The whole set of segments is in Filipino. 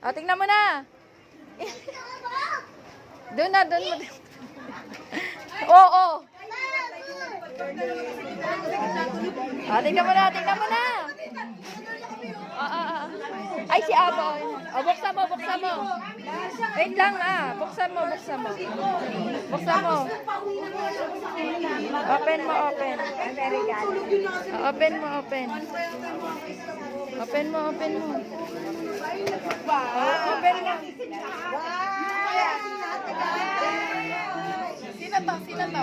O, tingnan mo na. Doon na, doon mo. Oo. O, tingnan mo na, tingnan mo na. Ay, si Abo. O, buksan mo, buksan mo. Wait lang, buksan mo, buksan mo. Buksan mo. Open mo, open. Open mo, open. Open mo, open mo. Open mo. Sino to? Sino to?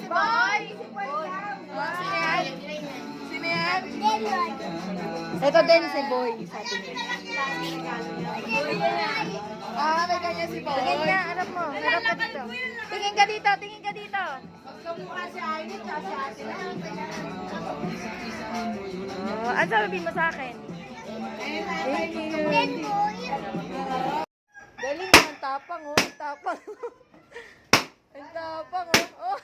Si Boy? Sino yan? Sino yan? Ito din si Boy. May ganyan si Boy. Tingin ka, harap mo. Harap ka dito. Tingin ka dito, tingin ka dito. Kamukha si Ainit, si Ate. Ano sabihin mo sa akin? Thank you. Galing, ang tapang, oh. Ang tapang. Ang tapang, oh.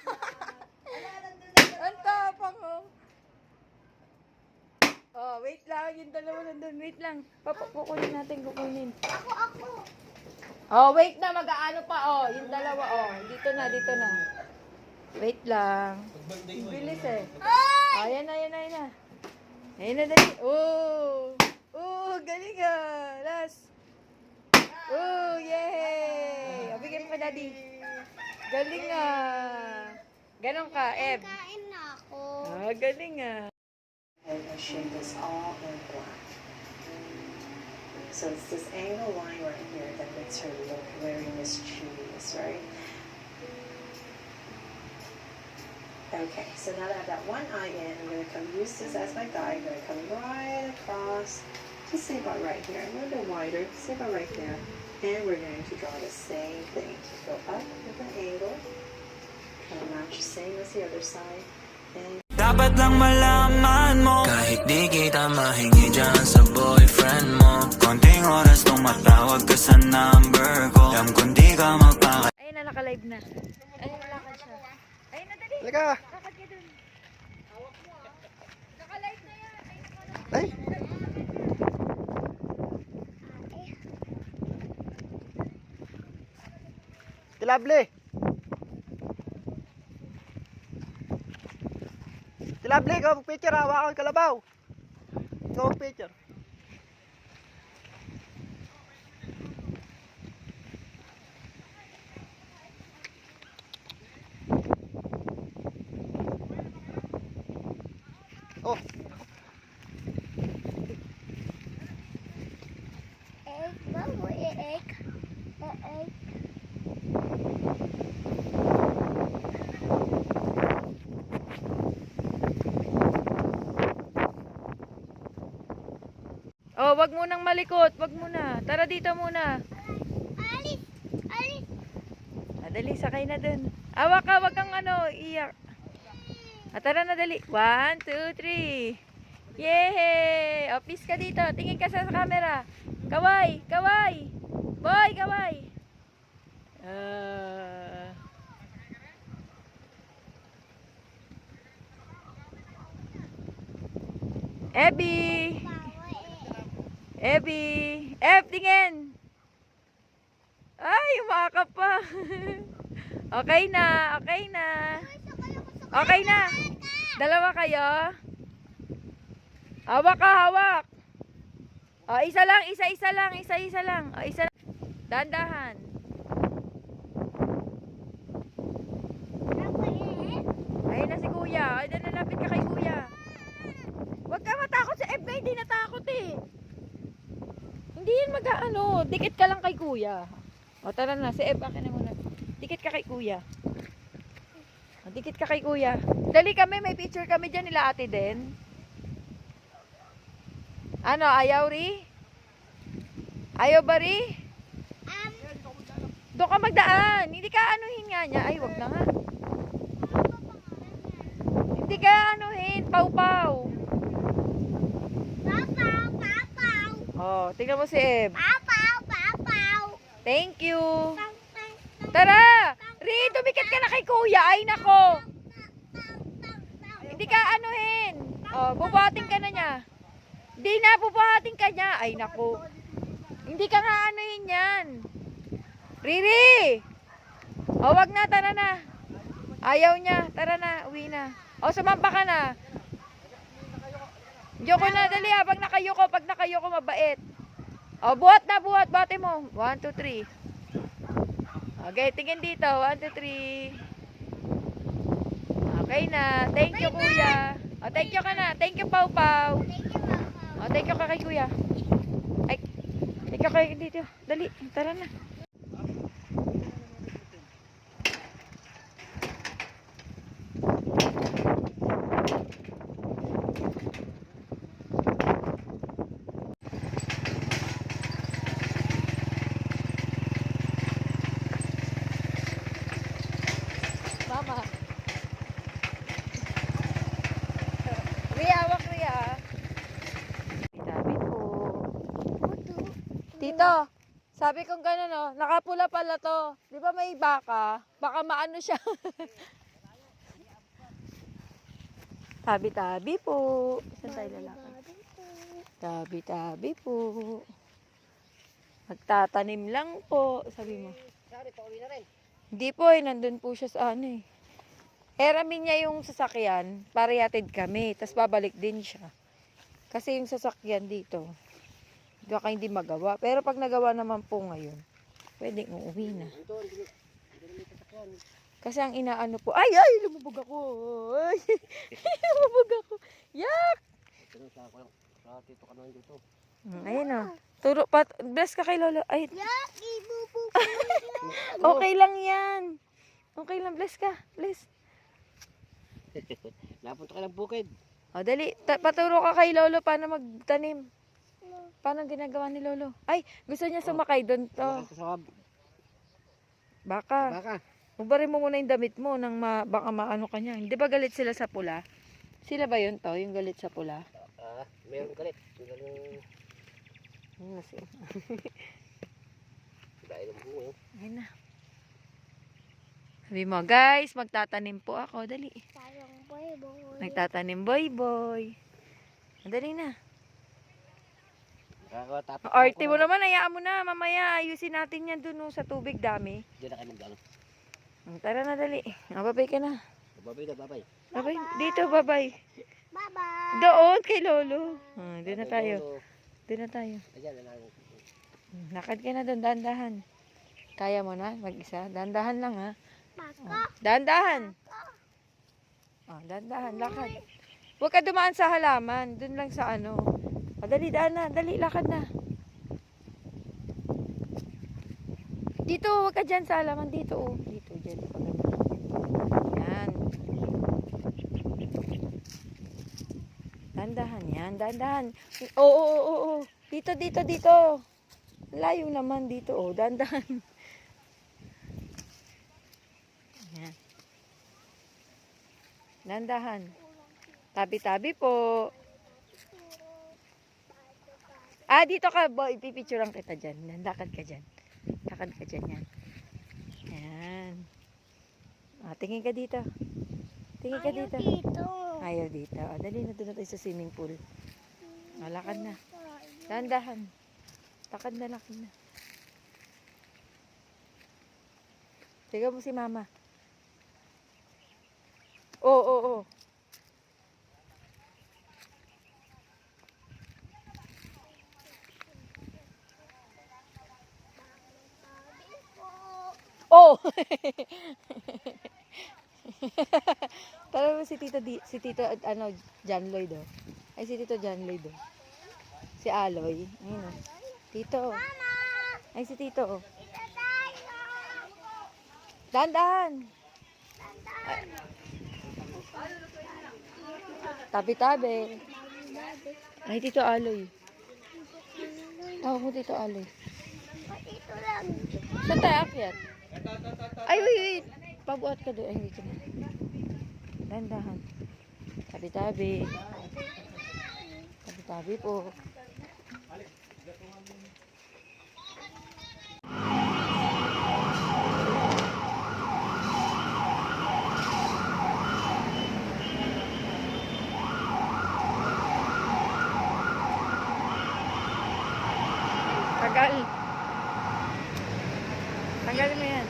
Ang tapang, oh. Oh, wait lang. Yung dalawa nandun. Wait lang. Kukunin natin, kukunin. Ako. Oh, wait na. Mag-aano pa, oh. Yung dalawa, oh. Dito na, dito na. Wait lang. Bilis, eh. Oh, ayan na, ayan na, ayan na. Ayan na, dali. Oh. Oh, galing, ah. Last. Oh, yay. O, bigyan mo ka, Daddy. Galing, ah. Ganon ka, Eb. Kain na ako. Galing, ah. And her shape is all in black. So it's this angle line right here that makes her look very mischievous, right? Okay, so now that I have that one eye in, I'm going to use this as my guide. I'm going to come right across, just say about right here. A little bit wider, say about right there. And we're going to draw the same thing. Just go up with an angle, try to match the same as the other side. And dapat lang malaman mo, kahit di kita mahingi dyan sa boyfriend mo, konting oras tumatawag ka sa number ko. Alam kung di ka magpaka. Ayun na, naka-live na. Ayun, lakad siya. Ayun na, dali. Halika. Lakad ka dun. Naka-live na yan. Ay. Tilable. Tilable, ikaw mag-picture, hawakan kalabaw. Ikaw mag-picture. Oh. Wat wil ik? Oh, wag mo nang malikot. Wag mo na. Tara dito muna. Alis. Dali, sakay na dun. Awa ka, wag kang iyak. Tara na, dali. 1, 2, 3. Yay! O, peace ka dito. Tingin ka sa camera. Kaway! Kaway! Boy, kaway! Abby! Abby! Eb, tingin! Ay, umakap pa. Okay na, okay na. Okay na. Dalawa kayo. Hawak ka, hawak. O, isa lang, isa lang. O, isa lang. Dahan-dahan. Ayun na si kuya. Ay, nalapit ka kay kuya. Huwag ka matakot sa FB. Hindi natakot eh. Hindi yan dikit ka lang kay kuya. O, tara na. Si Eb, akin na muna. Dikit ka kay kuya. O, dikit ka kay kuya. Dali kami, may picture kami dyan nila ate din. Ayaw ri? Ayaw ba ri? Doon ka magdaan. Hindi ka anuhin nga niya. Ay, wag na nga. Hindi ka anuhin. Pau-pau. Oh, tingnan mo si Eb. Thank you. Tara! Ri, tumikat ka na kay kuya. Ay, nako. Hindi ka anuhin. Oh, bubuhatin ka na niya. Hindi na, bubuhatin ka niya. Ay, naku. Hindi ka nga anuhin yan. Riri! O, wag na, tara na. Ayaw niya, tara na, uwi na. O, sumampa ka na. Yoko na, dali ha, pag nakayoko, mabait. O, buhat na, buhati mo. 1, 2, 3. Okay, tingin dito. 1, 2, 3. Okay na. Thank you, kuya. O, thank you ka na. Thank you, Pau Pau. O, thank you ka kay kuya. Ay, thank you kay dito. Dali, tara na. Mama. Ria, wak Ria. Dami po. Tito, sabi kong gano'n no, nakapula pala to. Di ba may baka? Baka maano siya. Tabi-tabi po. Saan tayo lalakad? Tabi-tabi po. Magtatanim lang po. Sabi mo. Hindi po eh, nandun po siya sa ano eh. Eramin niya yung sasakyan para yatid kami. Tapos babalik din siya. Kasi yung sasakyan dito, baka hindi magawa. Pero pag nagawa naman po ngayon, pwedeng uuwi na. Kasi ang inaano po, ay, lumubog ako. Ay, lumubog ako. Yak! Ayun o. Turo, bless ka kay Lolo. Ay, Yak, ibubo. okay lang yan. Okay lang, bless ka. Bless. Napunta ka ng bukid. O, dali. Paturo ka kay Lolo paano magtanim. Paano ang ginagawa ni Lolo? Ay, gusto niya sumakay doon to. Baka. Baka. Ubarin mo muna yung damit mo nang baka maano ka niya. Hindi ba galit sila sa pula? Sila ba yun to? Yung galit sa pula? Meron galit. Dahil ang bungo. Ayun na. Sabi mo, guys, magtatanim po ako. Dali. Sayang boy, boy. Nagtatanim, boy. Dali na. Nakakatapos. Arte mo naman, hayaan mo na. Mamaya, ayusin natin yan dun sa tubig dami. Diyan na kayo mag-ano. Tara na, dali. Babay ka na. Babay na, babay. Babay. Dito, babay. Bye-bye. Doon, kay Lolo. Doon na tayo. Doon na tayo. Ayan, ayan. Lakad ka na doon, dahan-dahan. Kaya mo na, mag-isa. Dahan-dahan lang, ha. Maka. Dahan-dahan. Dahan-dahan, lakad. Huwag ka dumaan sa halaman. Doon lang sa ano. Dali, daan na. Dali, lakad na. Dito, huwag ka dyan sa halaman. Dito, oh. Dito, dyan. Yan. Dahan-dahan yan. Dahan-dahan. Oo. Dito. Layo naman dito, oh. Dahan-dahan. Yan. Dahan-dahan. Tabi-tabi po. Dito ka, boy. Pipicturean kita dyan. Lakad ka dyan. Yan. Yan. Tingin ka dito. Ayaw dito. Dali na doon tayo sa swimming pool. Lakad na. Dahan-dahan. Lakad na. Tiga mo si mama. Oo. Oh. Tara mo si Tito John Lloyd oh. Ay si Tito John Lloyd oh. Si Aloy. Ayun oh. Tito. Ay si Tito oh. Dahan-dahan. Tabi-tabi. Ay Tito Aloy. Tawag mo Tito Aloy. Ito lang. Saan tayo akyat? Ay, wait. Pabuhat ka doon. Ay, dito na. Dahan-dahan. Tabi-tabi. Tabi-tabi po. Tanggal. Tanggalin mo yan.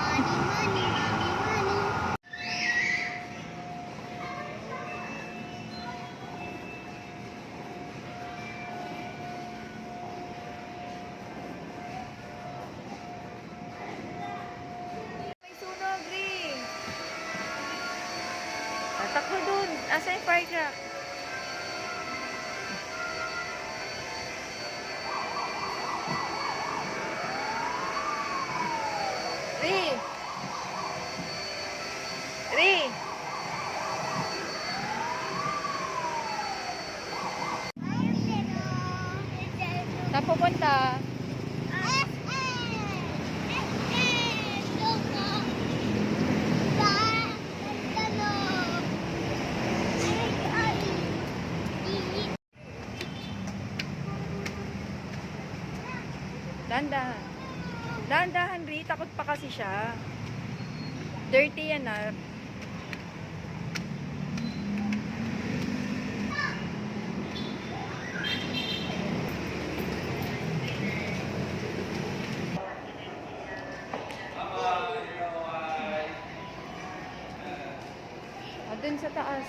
Money, money, money. May sunog, Ring. Tatakbo dun. Asa yung fire truck? Ri! Ri! Saan pupunta? Dahan-dahan. Dahan-dahan, Ri. Takot pa kasi siya. Dirty yan, ah. Dun sa taas.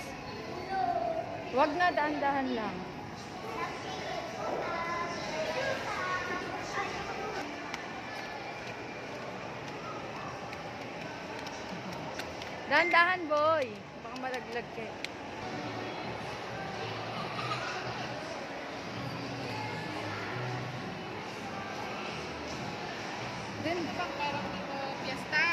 Wag na, dahan-dahan lang. Dahan-dahan, boy. Baka malaglag ka. Dun. Parang dito, fiesta.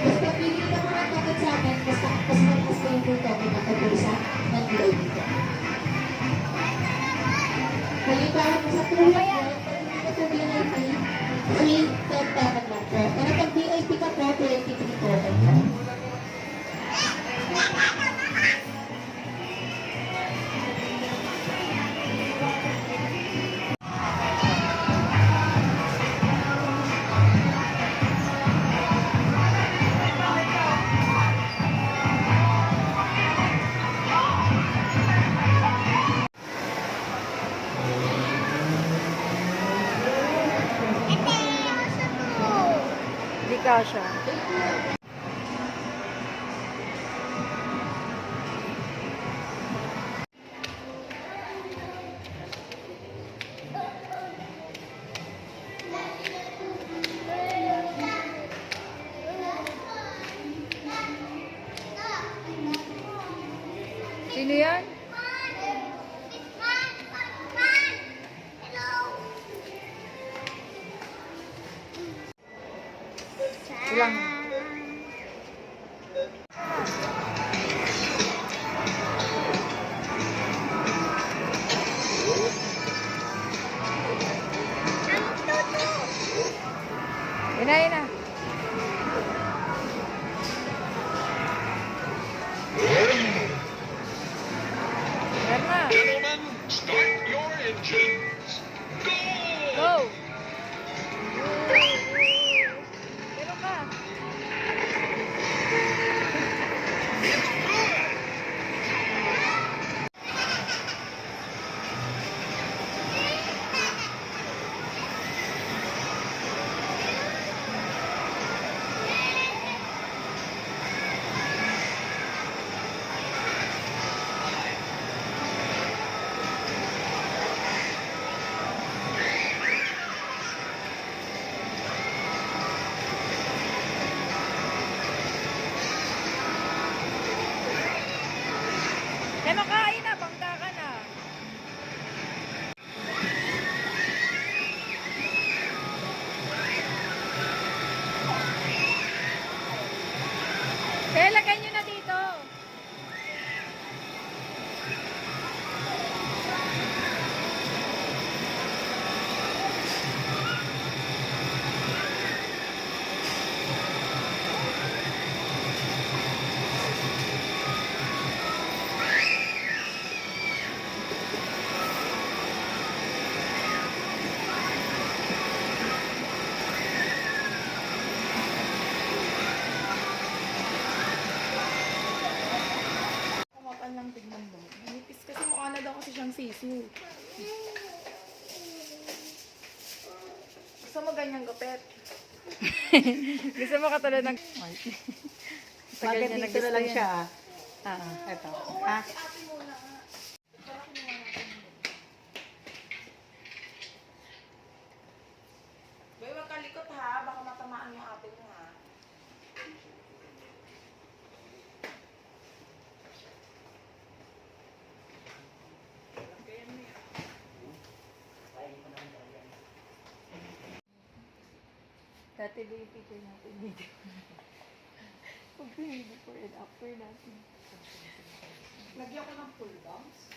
Basta pili ka mga token sa akin, basta mas malakas ko yung token na kabusa ng delay dito. Halimbawa mo sa tulad mo, pag hindi ka sa VIP, free 10 token lang po. Pero pag VIP ka po, 23 token lang. Di kasha. Sino yan? Ilang? Yun na, yun na. Yan na. Gentlemen, start your engines. Go! Go! Meron ka. Bakit? Gusto mo katulad ng... Bakit dito na lang siya? Ito. Boy, wag ka likot ha. Baka matamaan mo ate mo ha. Dati ba yung picture natin dito? Pag before and after natin. Lagyan ko ng full bounce.